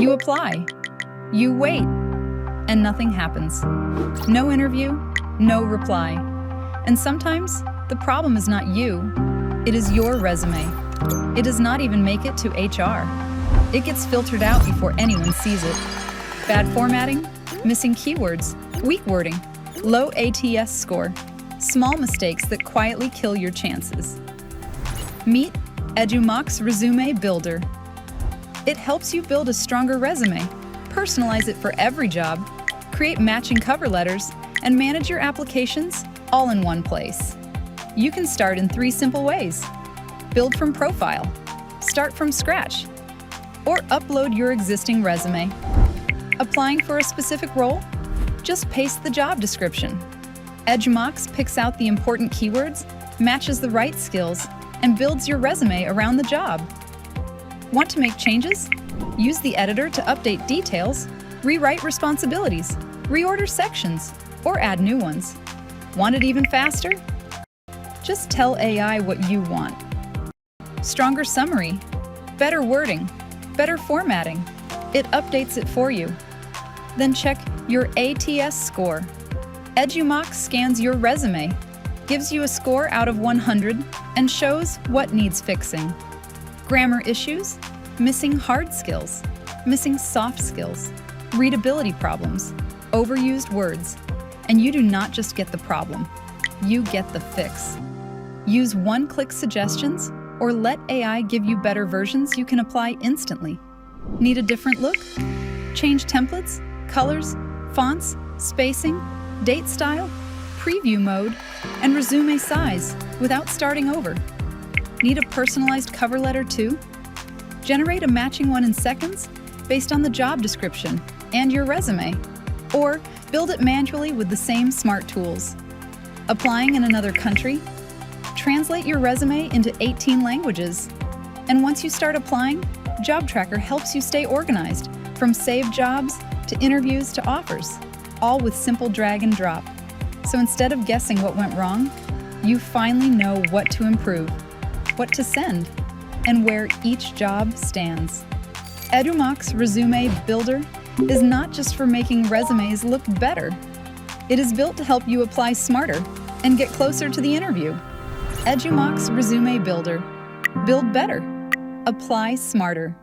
You apply. You wait. And nothing happens. No interview, no reply. And sometimes, the problem is not you. It is your resume. It does not even make it to HR. It gets filtered out before anyone sees it. Bad formatting, missing keywords, weak wording, low ATS score, small mistakes that quietly kill your chances. Meet EduMox Resume Builder. It helps you build a stronger resume, personalize it for every job, create matching cover letters, and manage your applications all in one place. You can start in 3 simple ways. Build from profile, start from scratch, or upload your existing resume. Applying for a specific role? Just paste the job description. EduMox picks out the important keywords, matches the right skills, and builds your resume around the job. Want to make changes? Use the editor to update details, rewrite responsibilities, reorder sections, or add new ones. Want it even faster? Just tell AI what you want. Stronger summary, better wording, better formatting. It updates it for you. Then check your ATS score. EduMox scans your resume, gives you a score out of 100, and shows what needs fixing. Grammar issues, missing hard skills, missing soft skills, readability problems, overused words. And you do not just get the problem, you get the fix. Use one-click suggestions or let AI give you better versions you can apply instantly. Need a different look? Change templates, colors, fonts, spacing, date style, preview mode, and resume size without starting over. Need a personalized cover letter too? Generate a matching one in seconds based on the job description and your resume, or build it manually with the same smart tools. Applying in another country? Translate your resume into 18 languages. And once you start applying, Job Tracker helps you stay organized, from saved jobs to interviews to offers, all with simple drag and drop. So instead of guessing what went wrong, you finally know what to improve, what to send, and where each job stands. EduMox Resume Builder is not just for making resumes look better. It is built to help you apply smarter and get closer to the interview. EduMox Resume Builder. Build better. Apply smarter.